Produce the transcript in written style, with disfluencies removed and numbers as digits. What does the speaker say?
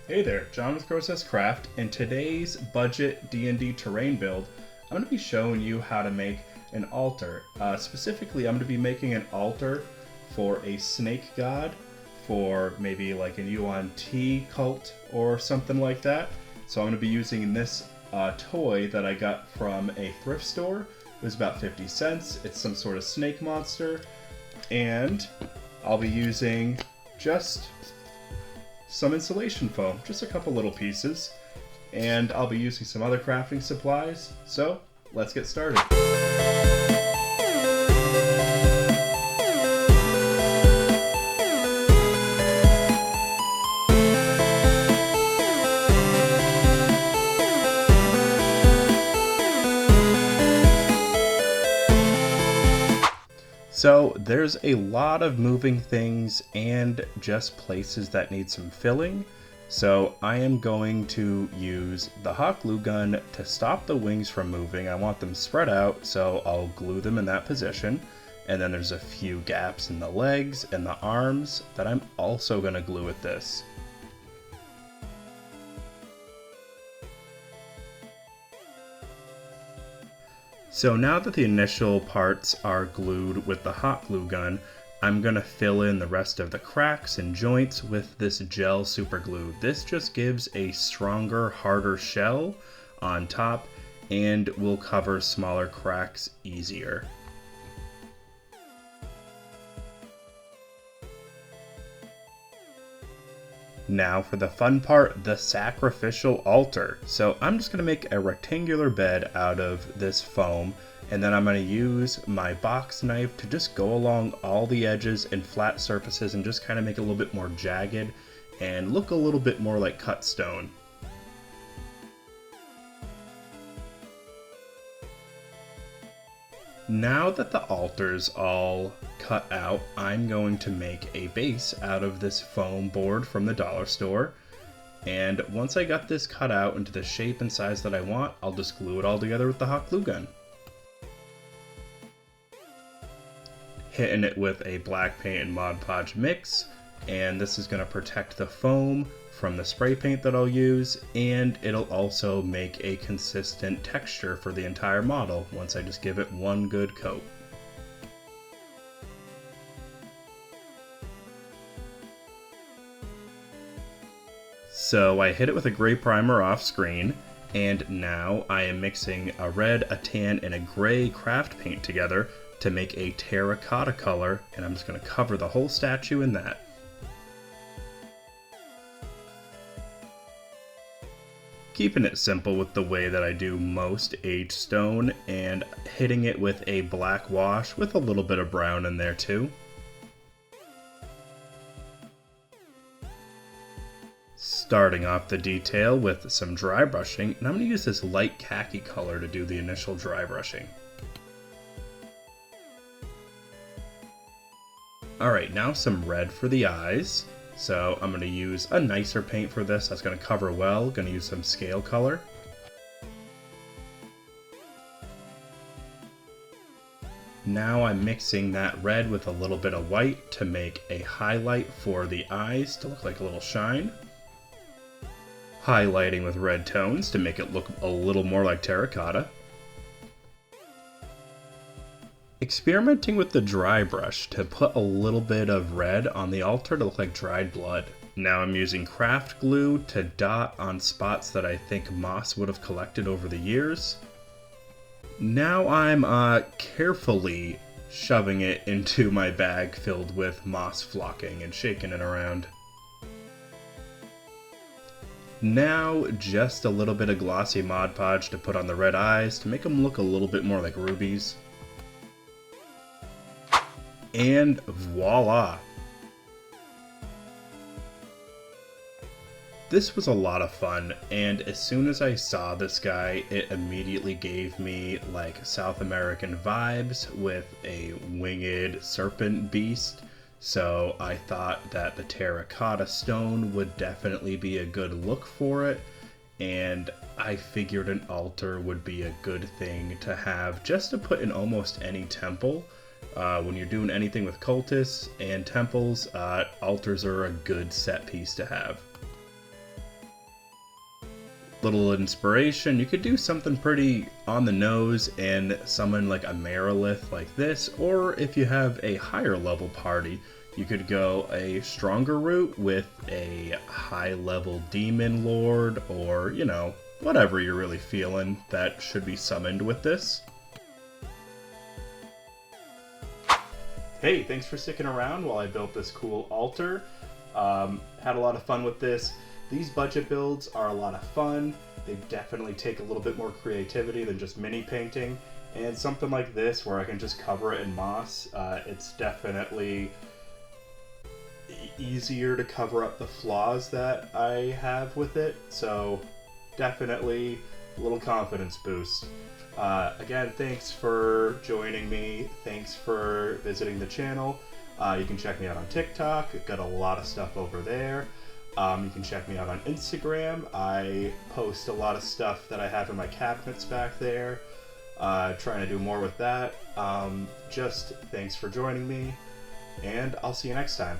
Hey there, John with Process Craft. In today's budget D&D terrain build, I'm going to be showing you how to make an altar. Specifically, I'm going to be making an altar for a snake god, for maybe like an UNT cult or something like that. So I'm going to be using this toy that I got from a thrift store. It was about 50 cents. It's some sort of snake monster. And I'll be using just some insulation foam, just a couple little pieces, and I'll be using some other crafting supplies, so let's get started. So there's a lot of moving things and just places that need some filling. So I am going to use the hot glue gun to stop the wings from moving. I want them spread out, so I'll glue them in that position. And then there's a few gaps in the legs and the arms that I'm also going to glue with this. So now that the initial parts are glued with the hot glue gun, I'm going to fill in the rest of the cracks and joints with this gel super glue. This just gives a stronger, harder shell on top and will cover smaller cracks easier. Now for the fun part, the sacrificial altar. So I'm just going to make a rectangular bed out of this foam, and then I'm going to use my box knife to just go along all the edges and flat surfaces and just kind of make it a little bit more jagged and look a little bit more like cut stone. Now that the altar's all cut out, I'm going to make a base out of this foam board from the dollar store. And once I got this cut out into the shape and size that I want, I'll just glue it all together with the hot glue gun. Hitting it with a black paint and Mod Podge mix, and this is going to protect the foam from the spray paint that I'll use, and it'll also make a consistent texture for the entire model once I just give it one good coat. So I hit it with a gray primer off screen, and now I am mixing a red, a tan, and a gray craft paint together to make a terracotta color, and I'm just going to cover the whole statue in that. Keeping it simple with the way that I do most aged stone, and hitting it with a black wash with a little bit of brown in there too. Starting off the detail with some dry brushing, and I'm going to use this light khaki color to do the initial dry brushing. Alright, now some red for the eyes. So I'm going to use a nicer paint for this that's going to cover well. Going to use some scale color. Now I'm mixing that red with a little bit of white to make a highlight for the eyes to look like a little shine. Highlighting with red tones to make it look a little more like terracotta. Experimenting with the dry brush to put a little bit of red on the altar to look like dried blood. Now I'm using craft glue to dot on spots that I think moss would have collected over the years. Now I'm carefully shoving it into my bag filled with moss flocking and shaking it around. Now just a little bit of glossy Mod Podge to put on the red eyes to make them look a little bit more like rubies. And voila! This was a lot of fun, and as soon as I saw this guy, it immediately gave me like South American vibes with a winged serpent beast. So I thought that the terracotta stone would definitely be a good look for it, and I figured an altar would be a good thing to have just to put in almost any temple. When you're doing anything with cultists and temples, altars are a good set piece to have. little inspiration, you could do something pretty on the nose and summon like a Merilith like this, or if you have a higher level party, you could go a stronger route with a high level demon lord, or you know, whatever you're really feeling that should be summoned with this. Hey, thanks for sticking around while I built this cool altar. Had a lot of fun with this. These budget builds are a lot of fun. They definitely take a little bit more creativity than just mini painting. And something like this where I can just cover it in moss, it's definitely easier to cover up the flaws that I have with it. So definitely a little confidence boost. Again, thanks for joining me. Thanks for visiting the channel. You can check me out on TikTok. I've got a lot of stuff over there. You can check me out on Instagram. I post a lot of stuff that I have in my cabinets back there. Trying to do more with that. Just thanks for joining me, and I'll see you next time.